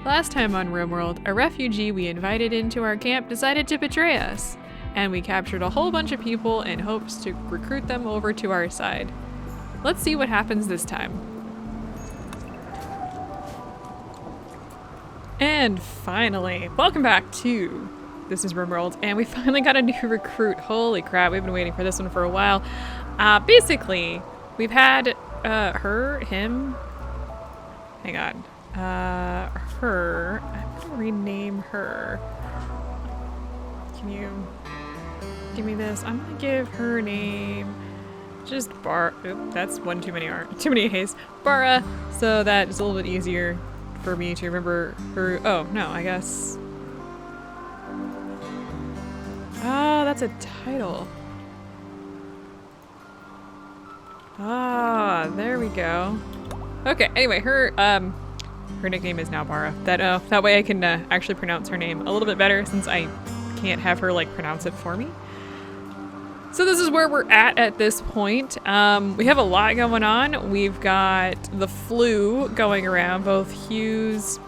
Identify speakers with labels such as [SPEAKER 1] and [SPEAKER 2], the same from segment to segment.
[SPEAKER 1] Last time on Rimworld, a refugee we invited into our camp decided to betray us, and we captured a whole bunch of people in hopes to recruit them over to our side. Let's see what happens this time. And finally, welcome back to This is Rimworld, and we finally got a new recruit. Holy crap, we've been waiting for this one for a while. Basically, we've had her, him, hang on. Her. I'm gonna rename her. Can you give me this? I'm gonna give her name just Oop, that's one too many A's. Bara, so that is a little bit easier for me to remember her. Oh no, I guess. Oh, that's a title. Ah, there we go. Okay. Anyway, her nickname is now Bara. That way I can actually pronounce her name a little bit better since I can't have her like pronounce it for me. So this is where we're at this point. We have a lot going on. We've got the flu going around. Both Hughes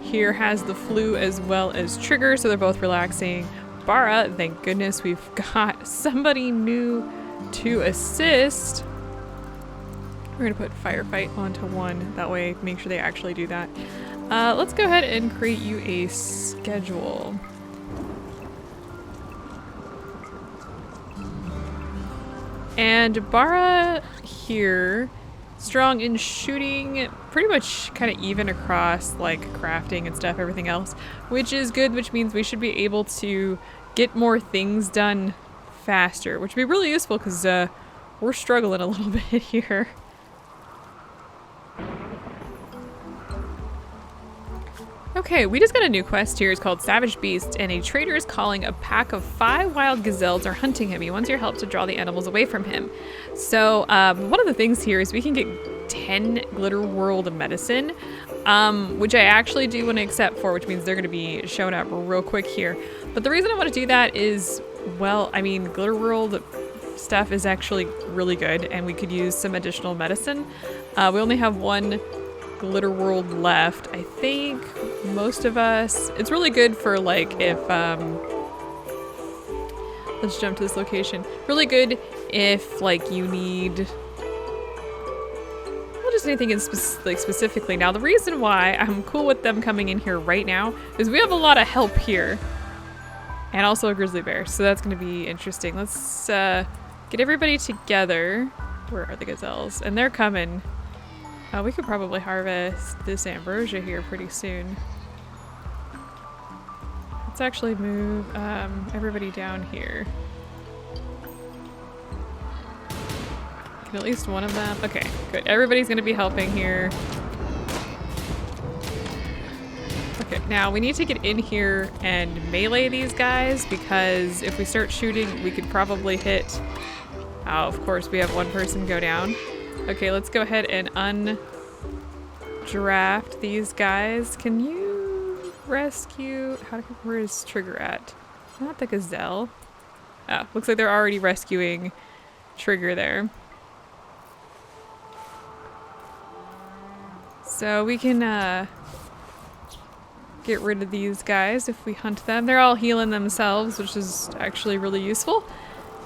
[SPEAKER 1] here has the flu as well as Trigger, so they're both relaxing. Bara, thank goodness we've got somebody new to assist. We're gonna put firefight onto one, that way make sure they actually do that. Let's go ahead and create you a schedule. And Bara here, strong in shooting, pretty much kind of even across like crafting and stuff, everything else, which is good, which means we should be able to get more things done faster, which would be really useful because we're struggling a little bit here. Okay, we just got a new quest here. It's called Savage Beast, and a trader is calling a pack of 5 wild gazelles are hunting him. He wants your help to draw the animals away from him. So one of the things here is we can get 10 Glitter World medicine, which I actually do want to accept for, which means they're going to be showing up real quick here. But the reason I want to do that is, well, I mean, Glitter World stuff is actually really good, and we could use some additional medicine. We only have one Glitter World left. I think most of us, it's really good for like if let's jump to this location. Really good if like you need, well, just anything in specifically. Now the reason why I'm cool with them coming in here right now is we have a lot of help here, and also a grizzly bear, so that's going to be interesting. Let's get everybody together. Where are the gazelles? And they're coming. We could probably harvest this ambrosia here pretty soon. Let's actually move everybody down here. Can at least one of them? Okay, good. Everybody's gonna be helping here. Okay, now we need to get in here and melee these guys, because if we start shooting, we could probably hit... Oh, of course, we have one person go down. Okay, let's go ahead and undraft these guys. Can you rescue... Where is Trigger at? Not the gazelle. Oh, looks like they're already rescuing Trigger there. So we can get rid of these guys if we hunt them. They're all healing themselves, which is actually really useful.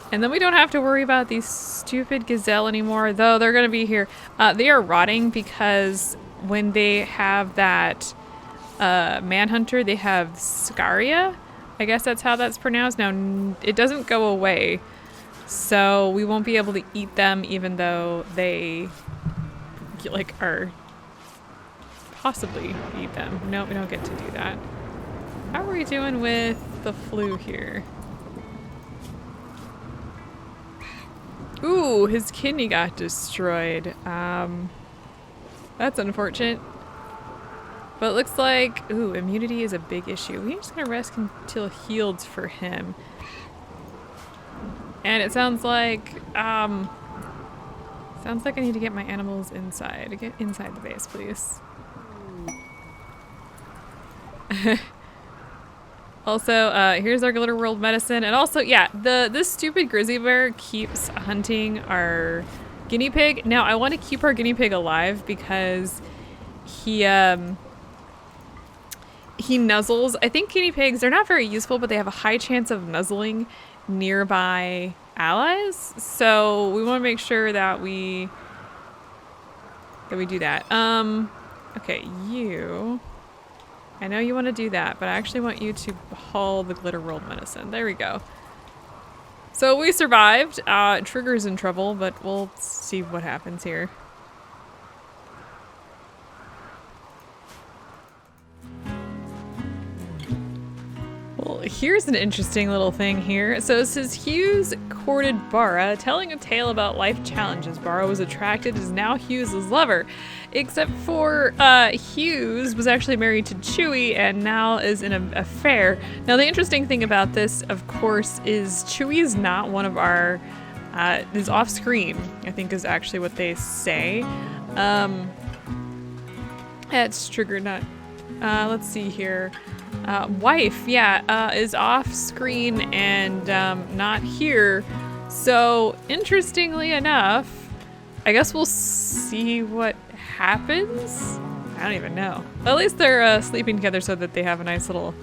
[SPEAKER 1] And then we don't have to worry about these stupid gazelle anymore, though they're gonna be here. They are rotting because when they have that manhunter, they have scaria. I guess that's how that's pronounced. Now, it doesn't go away, so we won't be able to eat them, even though they like are possibly eat them. No, we don't get to do that. How are we doing with the flu here? Ooh, his kidney got destroyed. That's unfortunate. But it looks like, ooh, immunity is a big issue. We're just gonna rest until healed for him. And it sounds like I need to get my animals inside. Get inside the base, please. Also, here's our Glitter World medicine. And also, yeah, this stupid grizzly bear keeps hunting our guinea pig. Now, I want to keep our guinea pig alive because he he nuzzles. I think guinea pigs, they're not very useful, but they have a high chance of nuzzling nearby allies. So we want to make sure that we do that. Okay, you. I know you want to do that, but I actually want you to haul the Glitter World medicine. There we go. So we survived. Trigger's in trouble, but we'll see what happens here. Well, here's an interesting little thing here. So it says Hughes courted Bara, telling a tale about life challenges. Bara was attracted, is now Hughes' lover. Except for Hughes was actually married to Chewie and now is in an affair. Now the interesting thing about this, of course, is Chewie is not one of our, is off screen, I think is actually what they say. It's triggered, not, let's see here. Wife, yeah, is off screen and not here. So interestingly enough, I guess we'll see what happens. I don't even know. At least they're sleeping together so that they have a nice little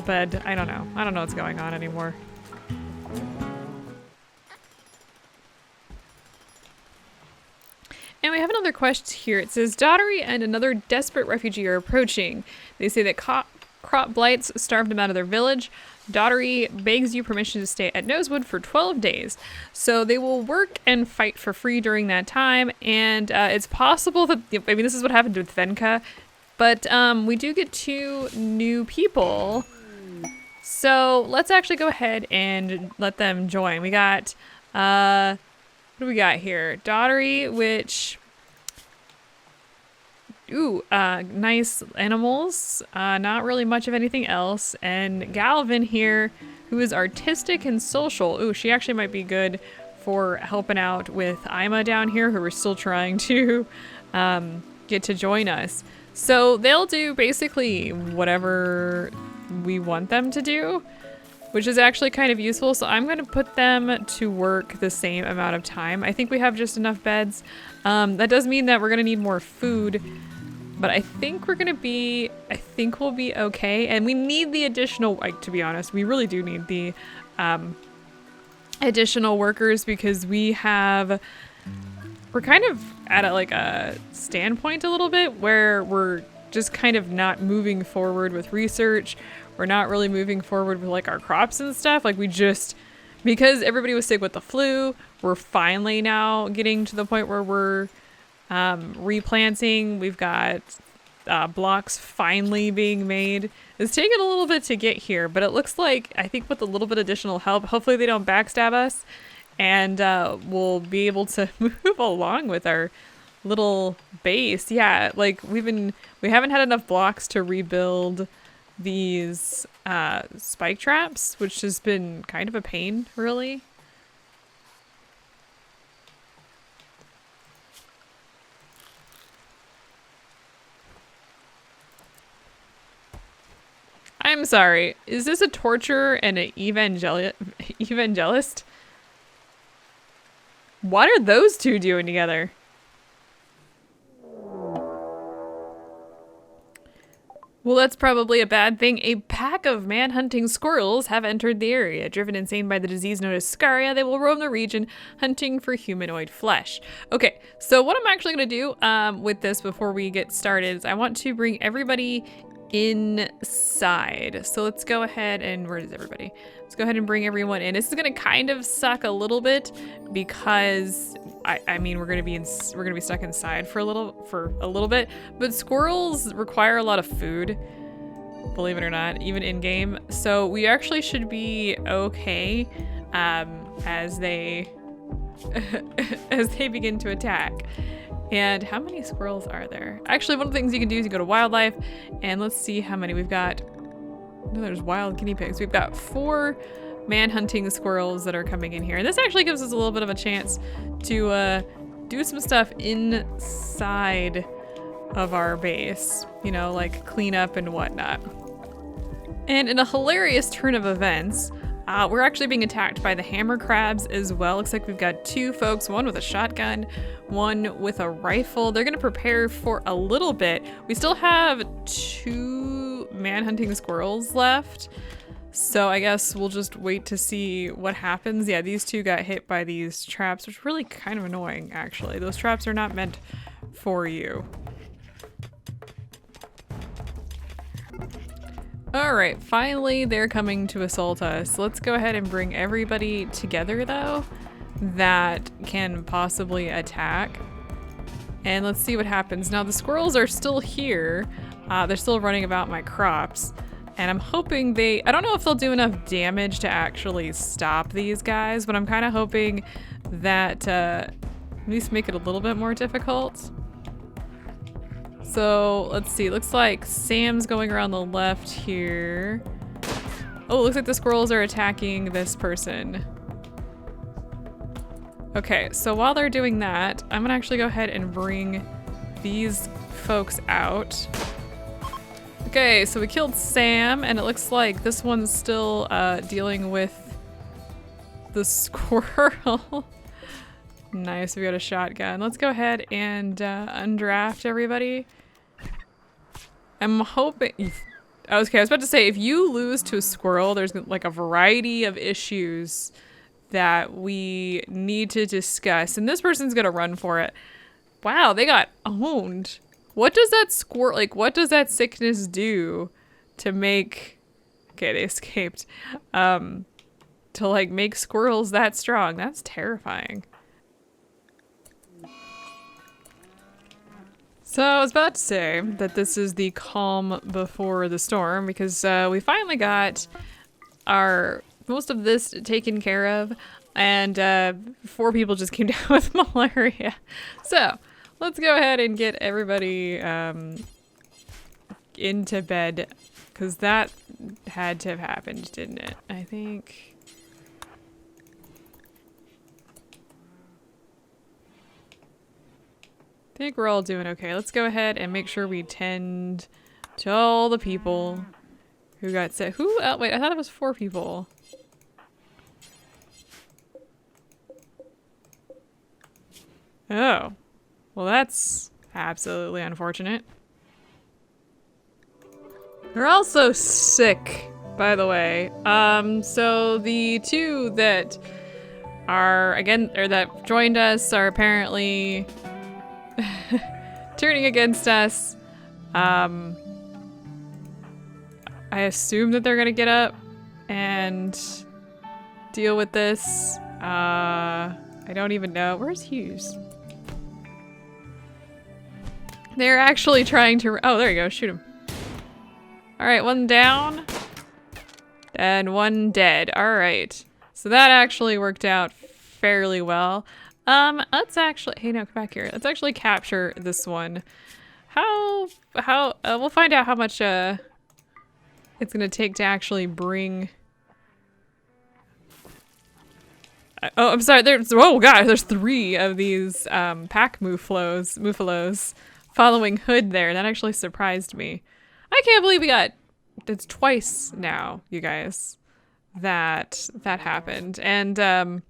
[SPEAKER 1] bed. I don't know. I don't know what's going on anymore. And we have another quest here. It says Daughtery and another desperate refugee are approaching. They say that crop blights starved them out of their village. Daughtery begs you permission to stay at Nosewood for 12 days. So they will work and fight for free during that time. And it's possible that, I mean, this is what happened with Venka. But we do get 2 new people. So let's actually go ahead and let them join. We got, what do we got here? Daughtery, which... Ooh, nice animals, not really much of anything else. And Galvin here, who is artistic and social. Ooh, she actually might be good for helping out with Imma down here, who we're still trying to get to join us. So they'll do basically whatever we want them to do, which is actually kind of useful. So I'm going to put them to work the same amount of time. I think we have just enough beds. That does mean that we're going to need more food. But I think we'll be okay. And we need the additional, like, to be honest, we really do need the additional workers because we're kind of at a standpoint a little bit where we're just kind of not moving forward with research. We're not really moving forward with like our crops and stuff. Like because everybody was sick with the flu, we're finally now getting to the point where we're replanting. We've got blocks finally being made. It's taken a little bit to get here, but it looks like, I think with a little bit additional help, hopefully they don't backstab us, and we'll be able to move along with our little base. Yeah, like we haven't had enough blocks to rebuild these spike traps, which has been kind of a pain, really. I'm sorry. Is this a torturer and an evangelist? What are those two doing together? Well, that's probably a bad thing. A pack of man-hunting squirrels have entered the area. Driven insane by the disease known as Scaria, they will roam the region hunting for humanoid flesh. Okay, so what I'm actually going to do with this before we get started is I want to bring everybody inside. So let's go ahead and where is everybody? Let's go ahead and bring everyone in. This is gonna kind of suck a little bit because I mean we're gonna be stuck inside for a little bit. But squirrels require a lot of food, believe it or not, even in game. So we actually should be okay as they begin to attack. And how many squirrels are there? Actually, one of the things you can do is you go to wildlife and let's see how many we've got. No, there's wild guinea pigs. We've got 4 man-hunting squirrels that are coming in here. And this actually gives us a little bit of a chance to do some stuff inside of our base. You know, like clean up and whatnot. And in a hilarious turn of events, we're actually being attacked by the hammer crabs as well. Looks like we've got 2 folks, one with a shotgun, one with a rifle. They're gonna prepare for a little bit. We still have 2 manhunting squirrels left. So I guess we'll just wait to see what happens. Yeah, these two got hit by these traps, which is really kind of annoying, actually. Those traps are not meant for you. Alright, finally they're coming to assault us. Let's go ahead and bring everybody together, though, that can possibly attack. And let's see what happens. Now, the squirrels are still here. They're still running about my crops. And I'm hoping they... I don't know if they'll do enough damage to actually stop these guys, but I'm kind of hoping that at least make it a little bit more difficult. So, let's see. Looks like Sam's going around the left here. Oh, looks like the squirrels are attacking this person. Okay, so while they're doing that, I'm gonna actually go ahead and bring these folks out. Okay, so we killed Sam, and it looks like this one's still dealing with the squirrel. Nice, we got a shotgun. Let's go ahead and undraft everybody. I'm hoping... Okay, I was about to say, if you lose to a squirrel, there's like a variety of issues that we need to discuss, and this person's gonna run for it. Wow, they got owned. What does that what does that sickness do to make... Okay, they escaped. To like make squirrels that strong? That's terrifying. So I was about to say that this is the calm before the storm, because we finally got most of this taken care of, and 4 people just came down with malaria. So let's go ahead and get everybody into bed, because that had to have happened, didn't it? I think we're all doing okay. Let's go ahead and make sure we tend to all the people who got sick. Who? Wait, I thought it was 4 people. Oh. Well, that's absolutely unfortunate. They're also sick, by the way. So the 2 that are, that joined us are apparently turning against us. I assume that they're gonna get up and deal with this. I don't even know. Where's Hughes? They're actually trying to... Oh, there you go. Shoot him. Alright, 1 down. And 1 dead. Alright. So that actually worked out fairly well. Let's actually... Hey, no, come back here. Let's actually capture this one. We'll find out how much, it's gonna take to actually bring... Oh, I'm sorry, oh god, there's 3 of these, pack muffalos following Hood there. That actually surprised me. I can't believe it's twice now, you guys, that happened. And, how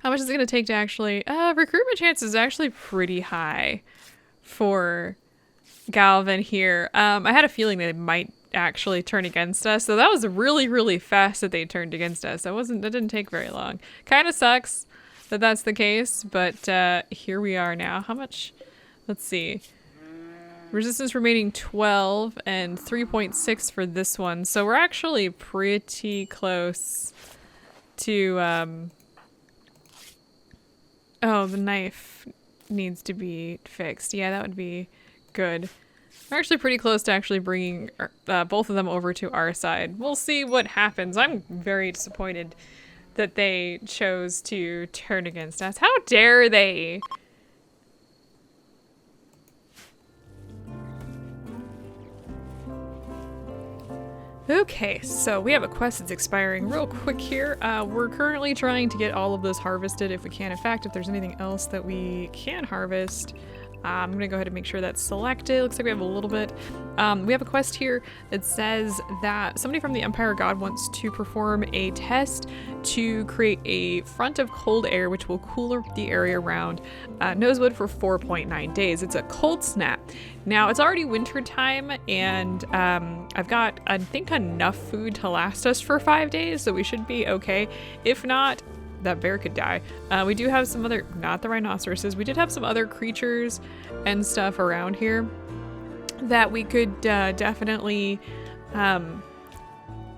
[SPEAKER 1] much is it gonna take to actually, recruitment chance is actually pretty high for Galvin here. I had a feeling they might actually turn against us, so that was really, really fast that they turned against us. That didn't take very long. Kind of sucks that that's the case, but here we are now. How much? Let's see. Resistance remaining 12 and 3.6 for this one, so we're actually pretty close to oh, the knife needs to be fixed. Yeah, that would be good. We're actually pretty close to actually bringing both of them over to our side. We'll see what happens. I'm very disappointed that they chose to turn against us. How dare they? Okay, so we have a quest that's expiring real quick here. We're currently trying to get all of this harvested if we can. In fact, if there's anything else that we can harvest, I'm gonna go ahead and make sure that's selected. Looks like we have a little bit. We have a quest here that says that somebody from the Empire God wants to perform a test to create a front of cold air which will cool the area around Nosewood for 4.9 days. It's a cold snap. Now it's already winter time, and I've got, I think, enough food to last us for 5 days, so we should be okay. If not, that bear could die. We do have some other, not the rhinoceroses, we did have some other creatures and stuff around here that we could definitely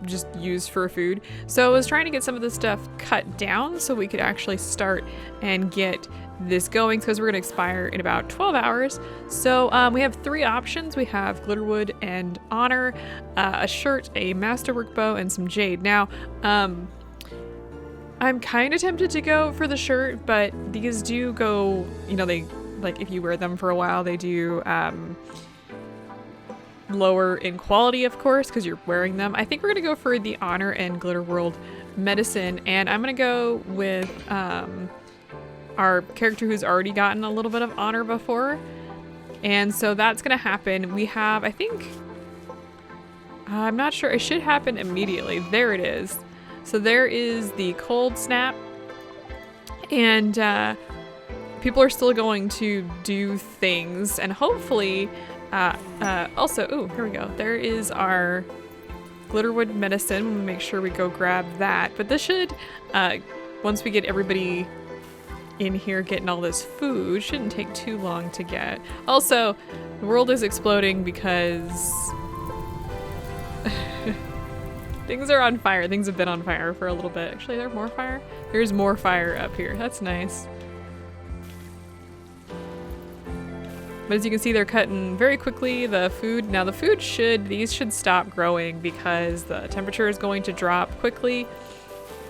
[SPEAKER 1] just use for food. So I was trying to get some of this stuff cut down so we could actually start and get this going, because we're going to expire in about 12 hours. So we have 3 options. We have glitterwood and honor, a shirt, a masterwork bow, and some jade. Now, I'm kind of tempted to go for the shirt, but these do go, you know, they, like, if you wear them for a while, they do lower in quality, of course, because you're wearing them. I think we're going to go for the honor and Glitterworld medicine, and I'm going to go with our character who's already gotten a little bit of honor before. And so that's going to happen. We have, I think, I'm not sure, it should happen immediately. There it is. So there is the cold snap, and people are still going to do things, and hopefully also, ooh, here we go. There is our glitterwood medicine. We'll make sure we go grab that. But this should, once we get everybody in here getting all this food, shouldn't take too long to get. Also, the world is exploding because things are on fire. Things have been on fire for a little bit. Actually, there's more fire. There's more fire up here. That's nice. But as you can see, they're cutting very quickly the food. Now the food these should stop growing because the temperature is going to drop quickly,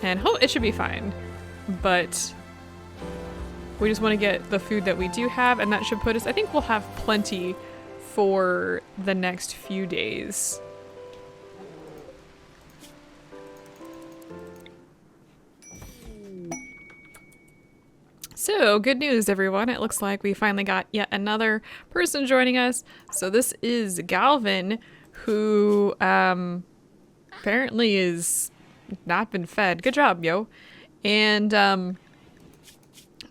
[SPEAKER 1] and it should be fine. But we just want to get the food that we do have, and that should put us, I think we'll have plenty for the next few days. So, good news, everyone. It looks like we finally got yet another person joining us. So this is Galvin, who apparently is not been fed. Good job, yo. And a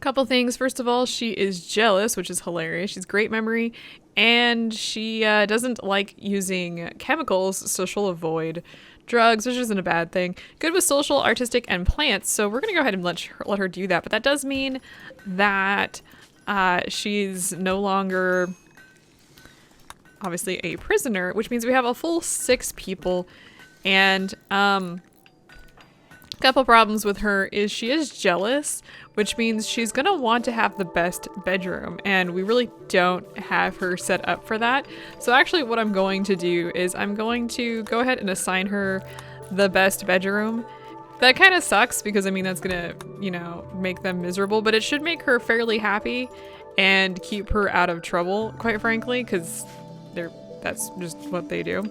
[SPEAKER 1] couple things. First of all, she is jealous, which is hilarious. She's great memory, and she doesn't like using chemicals, so she'll avoid drugs, which isn't a bad thing. Good with social, artistic, and plants, so we're gonna go ahead and let her do that. But that does mean that she's no longer obviously a prisoner, which means we have a full 6 people. And a couple problems with her is she is jealous, which means she's gonna want to have the best bedroom, and we really don't have her set up for that. So actually what I'm going to do is I'm going to go ahead and assign her the best bedroom. That kind of sucks because, I mean, that's gonna, you know, make them miserable, but it should make her fairly happy and keep her out of trouble, quite frankly, because that's just what they do.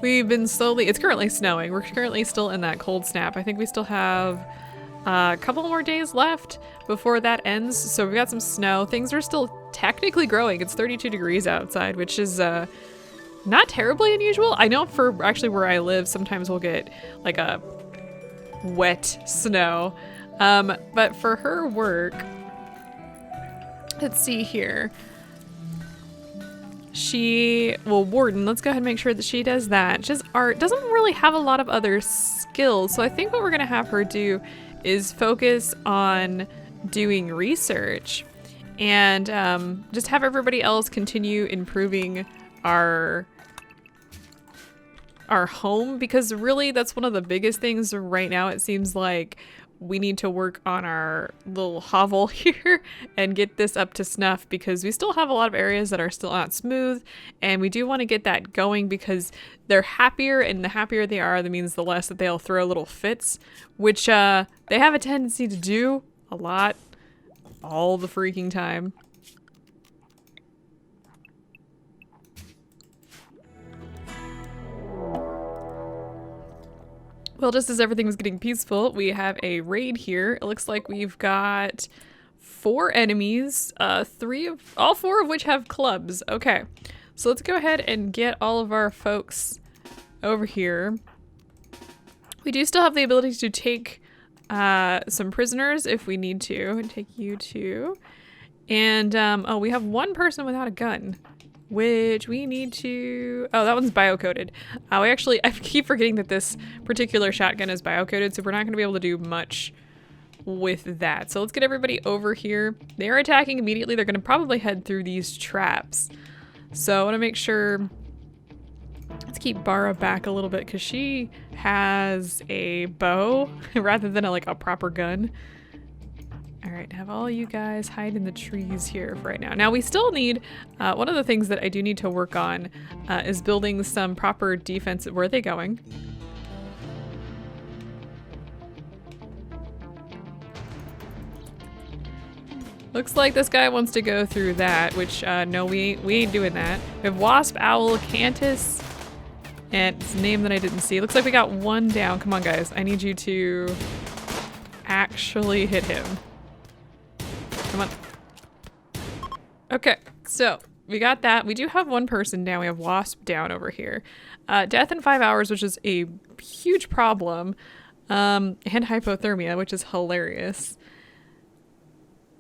[SPEAKER 1] We've been it's currently snowing. We're currently still in that cold snap. I think we still have a couple more days left before that ends. So we've got some snow. Things are still technically growing. It's 32 degrees outside, which is not terribly unusual. I know for actually where I live, sometimes we'll get like a wet snow. But for her work, let's see here. Warden, let's go ahead and make sure that she does that. She's art, doesn't really have a lot of other skills. So I think what we're gonna have her do is focus on doing research and just have everybody else continue improving our home, because really that's one of the biggest things right now. It seems like we need to work on our little hovel here and get this up to snuff, because we still have a lot of areas that are still not smooth, and we do want to get that going because they're happier, and the happier they are, that means the less that they'll throw little fits, which they have a tendency to do a lot, all the freaking time. Well, just as everything was getting peaceful, we have a raid here. It looks like we've got 4 enemies, all 4 of which have clubs. Okay, so let's go ahead and get all of our folks over here. We do still have the ability to take some prisoners if we need to. Take you too. And oh, we have 1 person without a gun, which we need to, oh, that one's bio-coded. I keep forgetting that this particular shotgun is bio-coded, so we're not gonna be able to do much with that. So let's get everybody over here. They're attacking immediately. They're gonna probably head through these traps. So I wanna make sure, let's keep Bara back a little bit because she has a bow rather than a proper gun. All right, have all you guys hide in the trees here for right now. Now we still need, one of the things that I do need to work on is building some proper defense. Where are they going? Looks like this guy wants to go through that, which no, we ain't doing that. We have Wasp, Owl, Cantus, and it's a name that I didn't see. Looks like we got 1 down. Come on, guys. I need you to actually hit him. Come on. Okay, so we got that. We do have 1 person down. We have Wasp down over here. Death in 5 hours, which is a huge problem. And hypothermia, which is hilarious.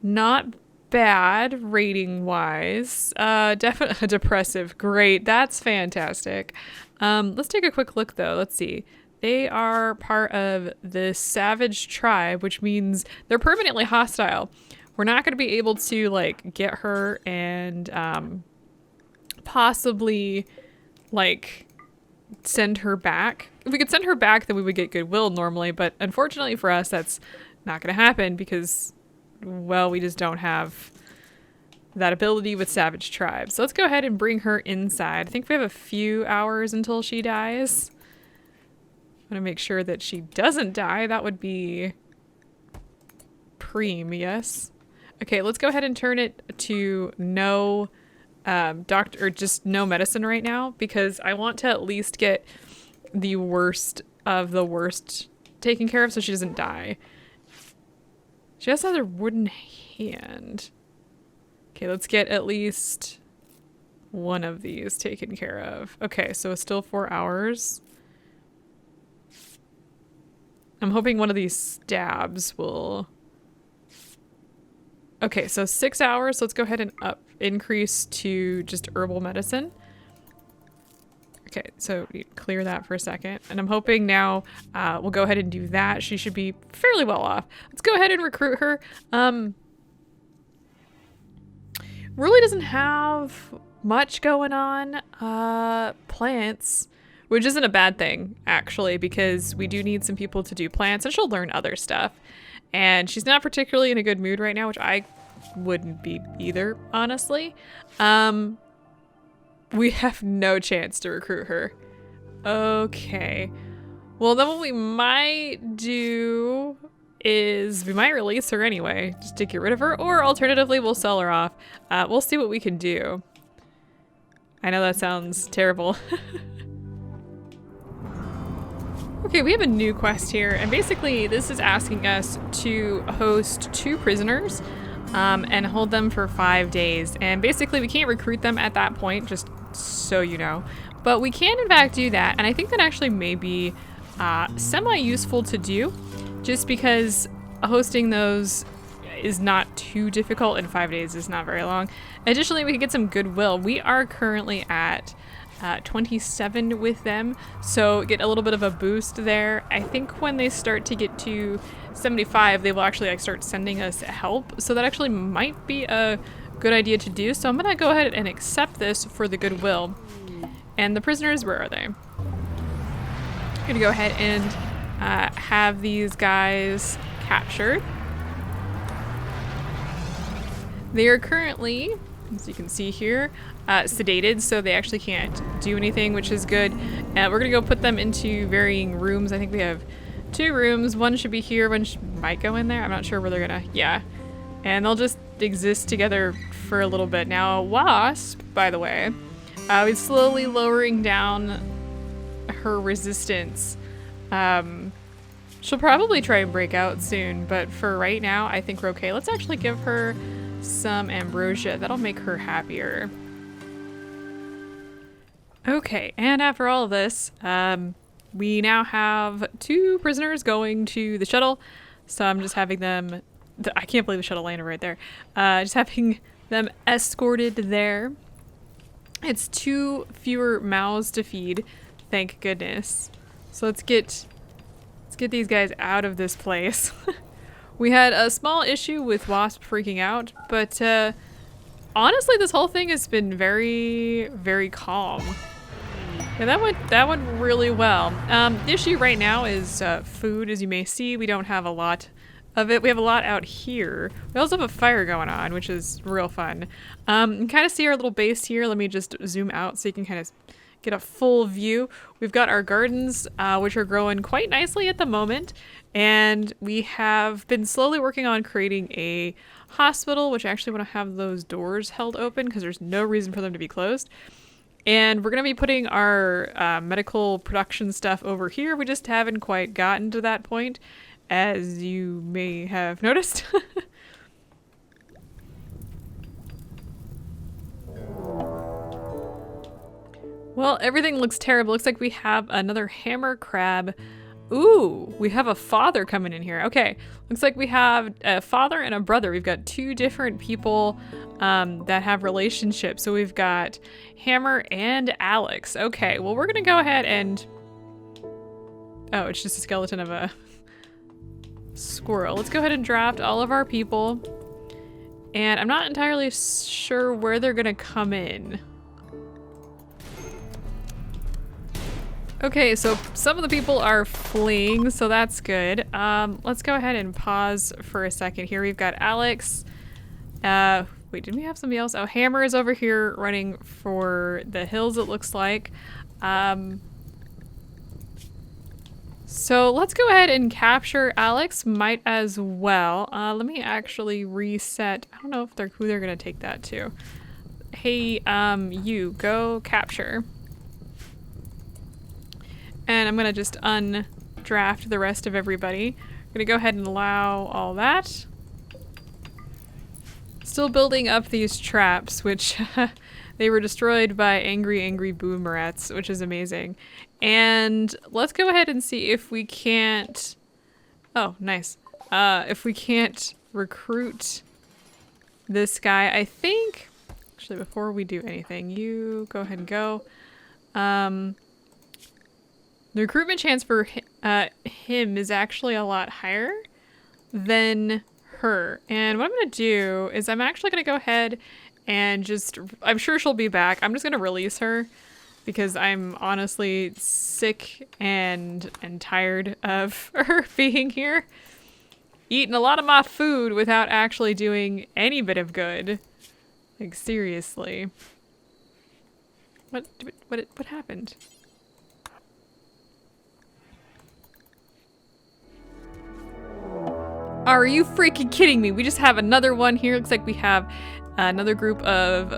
[SPEAKER 1] Not bad rating wise. Definitely depressive. Great. That's fantastic. Let's take a quick look though. Let's see. They are part of the savage tribe, which means they're permanently hostile. We're not going to be able to get her and possibly send her back. If we could send her back, then we would get goodwill normally, but unfortunately for us, that's not going to happen because, well, we just don't have that ability with savage tribes. So let's go ahead and bring her inside. I think we have a few hours until she dies. I want to make sure that she doesn't die. That would be preem, yes. Okay, let's go ahead and turn it to no doctor, or just no medicine right now, because I want to at least get the worst of the worst taken care of so she doesn't die. She also has her wooden hand. Okay, let's get at least 1 of these taken care of. Okay, so it's still 4 hours. I'm hoping one of these stabs will... Okay, so 6 hours. So let's go ahead and increase to just herbal medicine. Okay, so you clear that for a second. And I'm hoping now we'll go ahead and do that. She should be fairly well off. Let's go ahead and recruit her. Really doesn't have much going on. Plants, which isn't a bad thing, actually, because we do need some people to do plants, and she'll learn other stuff. And she's not particularly in a good mood right now, which I wouldn't be either, honestly. We have no chance to recruit her. Okay. Well, then what we might do is we might release her anyway, just to get rid of her, or alternatively, we'll sell her off. We'll see what we can do. I know that sounds terrible. Okay, we have a new quest here, and basically this is asking us to host 2 prisoners and hold them for 5 days. And basically we can't recruit them at that point, just so you know. But we can in fact do that, and I think that actually may be semi-useful to do, just because hosting those is not too difficult, and 5 days is not very long. Additionally, we can get some goodwill. We are currently at 27 with them, so get a little bit of a boost there. I think when they start to get to 75, they will actually start sending us help, so that actually might be a good idea to do. So I'm gonna go ahead and accept this for the goodwill. And the prisoners, where are they? I'm gonna go ahead and have these guys captured. They are currently, as you can see here, sedated, so they actually can't do anything, which is good. We're gonna go put them into varying rooms. I think we have 2 rooms. One should be here, one might go in there. I'm not sure where they're gonna, yeah. And they'll just exist together for a little bit. Now, Wasp, by the way, is slowly lowering down her resistance She'll probably try and break out soon, but for right now, I think we're okay. Let's actually give her some ambrosia. That'll make her happier. Okay, and after all of this, we now have 2 prisoners going to the shuttle. So I'm just having them... I can't believe the shuttle landed right there. Just having them escorted there. It's 2 fewer mouths to feed, thank goodness. So let's get these guys out of this place. We had a small issue with Wasp freaking out, but honestly, this whole thing has been very, very calm. Yeah, that went really well. The issue right now is food, as you may see. We don't have a lot of it. We have a lot out here. We also have a fire going on, which is real fun. You can kind of see our little base here. Let me just zoom out so you can kind of get a full view. We've got our gardens, which are growing quite nicely at the moment. And we have been slowly working on creating a hospital, which I actually want to have those doors held open because there's no reason for them to be closed. And we're going to be putting our medical production stuff over here. We just haven't quite gotten to that point, as you may have noticed. Well, everything looks terrible. Looks like we have another hammer crab. Ooh, we have a father coming in here. Okay, looks like we have a father and a brother. We've got 2 different people that have relationships. So we've got Hammer and Alex. Okay, well, we're gonna go ahead and... Oh, it's just a skeleton of a squirrel. Let's go ahead and draft all of our people. And I'm not entirely sure where they're gonna come in. Okay, so some of the people are fleeing, so that's good. Let's go ahead and pause for a second here. We've got Alex. Wait, did we have somebody else? Oh, Hammer is over here running for the hills, it looks like. So let's go ahead and capture Alex. Might as well. Let me actually reset. I don't know if who they're gonna take that to. Hey, you go capture. And I'm gonna just undraft the rest of everybody. I'm gonna go ahead and allow all that. Still building up these traps, which they were destroyed by angry boomerats, which is amazing. And let's go ahead and see if we can't... Oh, nice. If we can't recruit this guy, I think... Actually, before we do anything, you go ahead and go. The recruitment chance for him is actually a lot higher than her. And what I'm going to do is I'm actually going to go ahead and just... I'm sure she'll be back. I'm just going to release her because I'm honestly sick and tired of her being here. Eating a lot of my food without actually doing any bit of good. Like, seriously. What happened? Are you freaking kidding me? We just have another one here. Looks like we have another group of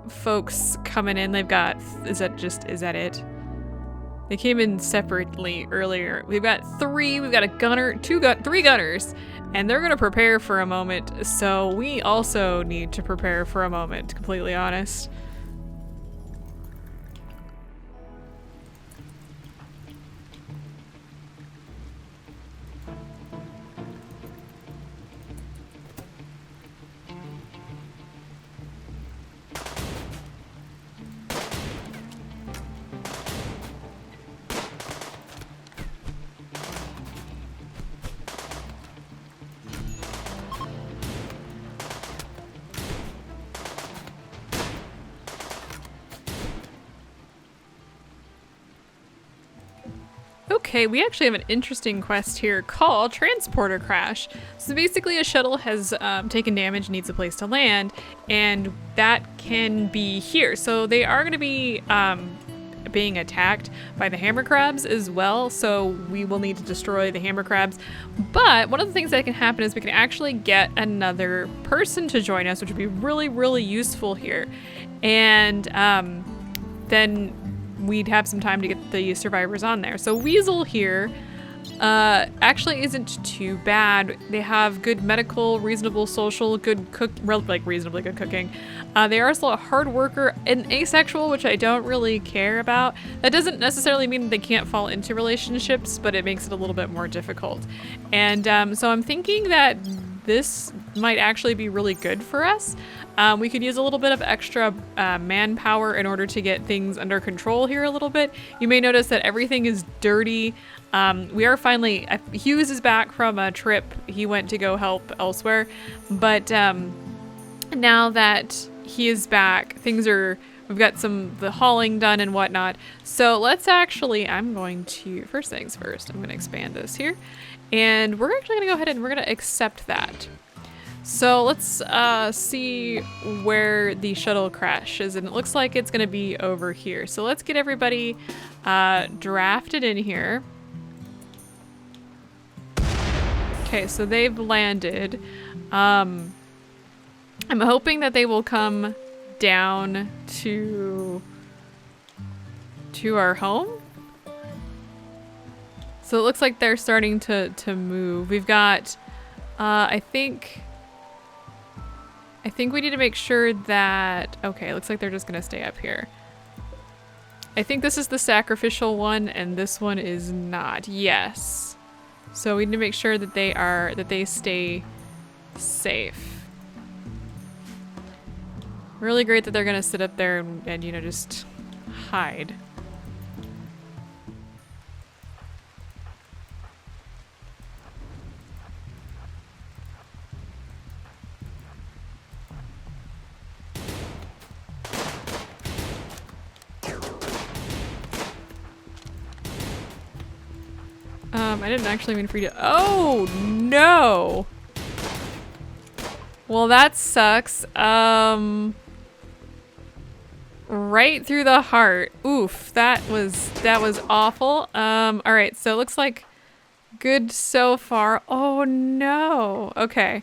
[SPEAKER 1] folks coming in. They've got, is that it? They came in separately earlier. We've got 3, we've got a gunner, 3 gunners, and they're gonna prepare for a moment. So we also need to prepare for a moment, to be completely honest. Okay, we actually have an interesting quest here called Transporter Crash. So basically a shuttle has taken damage, needs a place to land, and that can be here. So they are going to be being attacked by the hammer crabs as well, so we will need to destroy the hammer crabs. But one of the things that can happen is we can actually get another person to join us, which would be really, really useful here. And then we'd have some time to get the survivors on there. So Weasel here actually isn't too bad. They have good medical, reasonable social, good reasonably good cooking. They are also a hard worker and asexual, which I don't really care about. That doesn't necessarily mean they can't fall into relationships, but it makes it a little bit more difficult. And so I'm thinking that this might actually be really good for us. We could use a little bit of extra manpower in order to get things under control here a little bit. You may notice that everything is dirty. We are finally, Hughes is back from a trip. He went to go help elsewhere. But now that he is back, we've got the hauling done and whatnot. So let's actually, first things first, I'm going to expand this here. And we're actually going to go ahead and we're going to accept that. So let's see where the shuttle crash is, and it looks like it's going to be over here. So let's get everybody drafted in here. Okay, so they've landed. I'm hoping that they will come down to our home. So it looks like they're starting to move. We've got, I think we need to make sure that, okay, it looks like they're just gonna stay up here. I think this is the sacrificial one and this one is not. Yes. So we need to make sure that they stay safe. Really great that they're gonna sit up there and you know, just hide. I didn't actually mean for you to— oh, no! Well, that sucks. Right through the heart. Oof, that was awful. Alright, so it looks like good so far. Oh, no. Okay.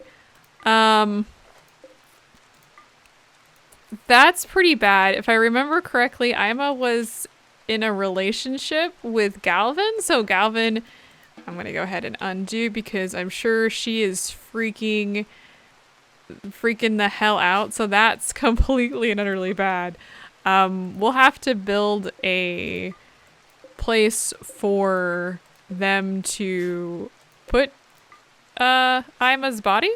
[SPEAKER 1] That's pretty bad. If I remember correctly, Imma was in a relationship with Galvin, so Galvin— I'm gonna go ahead and undo because I'm sure she is freaking the hell out. So that's completely and utterly bad. We'll have to build a place for them to put Imma's body.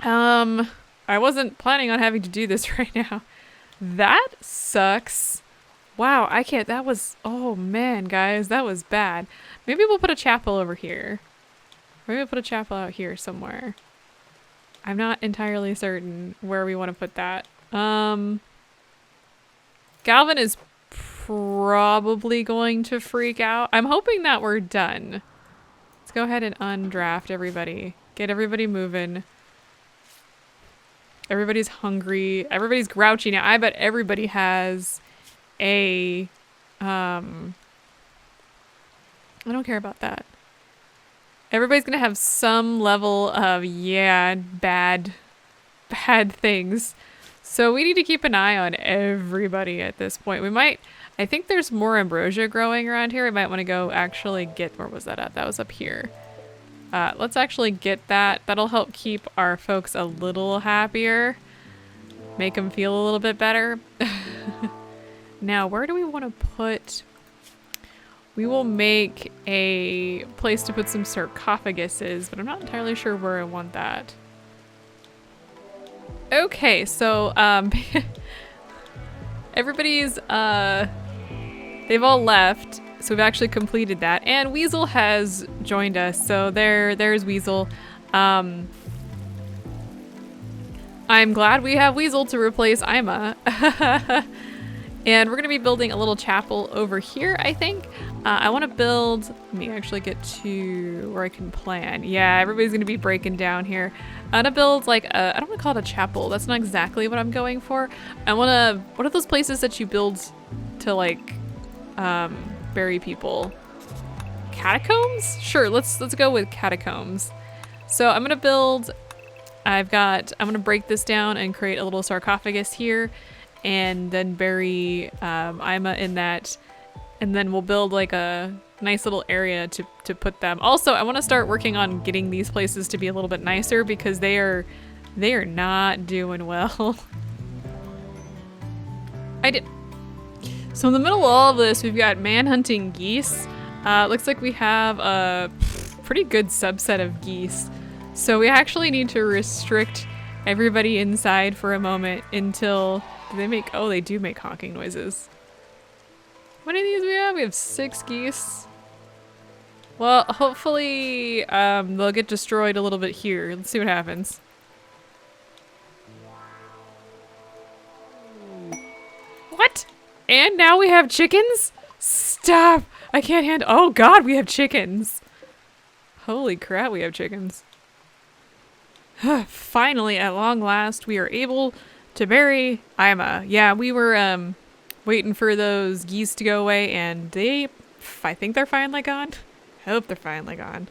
[SPEAKER 1] I wasn't planning on having to do this right now. That sucks. Wow, I can't— that was— oh man, guys, that was bad. Maybe we'll put a chapel over here. Maybe we'll put a chapel out here somewhere. I'm not entirely certain where we want to put that. Galvin is probably going to freak out. I'm hoping that we're done. Let's go ahead and undraft everybody. Get everybody moving. Everybody's hungry. Everybody's grouchy now. I bet everybody has a I don't care about that. Everybody's gonna have some level of, yeah, bad things. So we need to keep an eye on everybody at this point. We might— I think there's more ambrosia growing around here. We might want to go actually get— where was that at? That was up here. Let's actually get that. That'll help keep our folks a little happier. Make them feel a little bit better. Now, where do we want to put— we will make a place to put some sarcophaguses, but I'm not entirely sure where I want that. Okay, so everybody's they've all left, so we've actually completed that, and Weasel has joined us. So there's Weasel. I'm glad we have Weasel to replace Imma. And we're gonna be building a little chapel over here, I think. I want to build— let me actually get to where I can plan. Yeah, everybody's gonna be breaking down here. I want to build like a— I don't want to call it a chapel. That's not exactly what I'm going for. I want to— what are those places that you build to like bury people? Catacombs? Sure, let's go with catacombs. So I'm gonna build— I'm gonna break this down and create a little sarcophagus here, and then bury Imma in that. and then we'll build like a nice little area to put them. Also, I want to start working on getting these places to be a little bit nicer because they are not doing well. So in the middle of all of this, we've got man-hunting geese. Looks like we have a pretty good subset of geese. So we actually need to restrict everybody inside for a moment until they do make honking noises. How many of these we have? We have 6 geese. Well, hopefully they'll get destroyed a little bit here. Let's see what happens. What? And now we have chickens? Stop! I can't handle— oh god, we have chickens! Holy crap, we have chickens. Finally, at long last, we are able to bury Imma. Yeah, we were waiting for those geese to go away, and I think they're finally gone. I hope they're finally gone.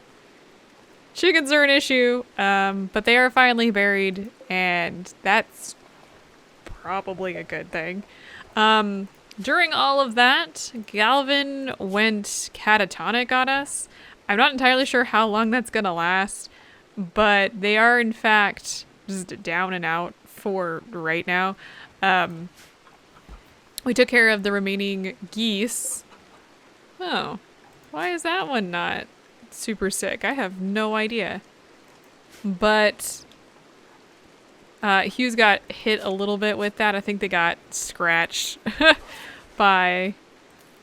[SPEAKER 1] Chickens are an issue, but they are finally buried, and that's probably a good thing. During all of that, Galvin went catatonic on us. I'm not entirely sure how long that's gonna last, but they are in fact just down and out for right now. We took care of the remaining geese. Oh, why is that one not super sick? I have no idea. But Hughes got hit a little bit with that. I think they got scratched by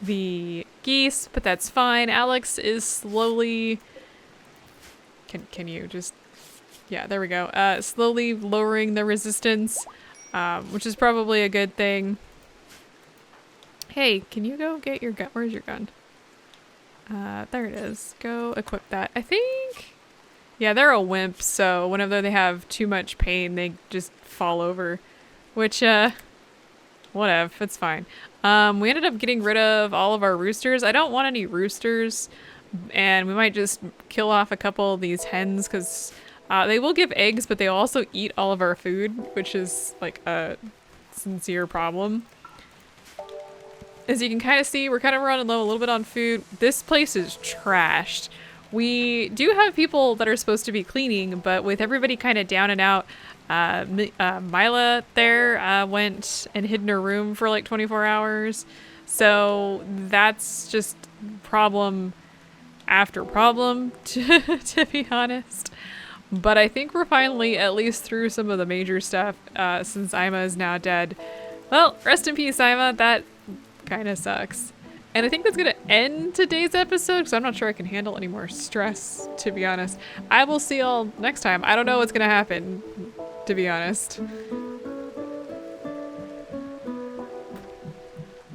[SPEAKER 1] the geese, but that's fine. Alex is slowly— Can you just— yeah, there we go. Slowly lowering the resistance, which is probably a good thing. Hey, can you go get your gun? Where's your gun? There it is. Go equip that. I think— yeah, they're a wimp, so whenever they have too much pain, they just fall over. Which, whatever, it's fine. We ended up getting rid of all of our roosters. I don't want any roosters, and we might just kill off a couple of these hens, because they will give eggs, but they also eat all of our food, which is, like, a sincere problem. As you can kind of see, we're kind of running low a little bit on food. This place is trashed. We do have people that are supposed to be cleaning, but with everybody kind of down and out, Mila there went and hid in her room for like 24 hours. So that's just problem after problem, to be honest. But I think we're finally at least through some of the major stuff since Imma is now dead. Well, rest in peace, Imma. That kind of sucks. And I think that's going to end today's episode because I'm not sure I can handle any more stress, to be honest. I will see y'all next time. I don't know what's going to happen, to be honest.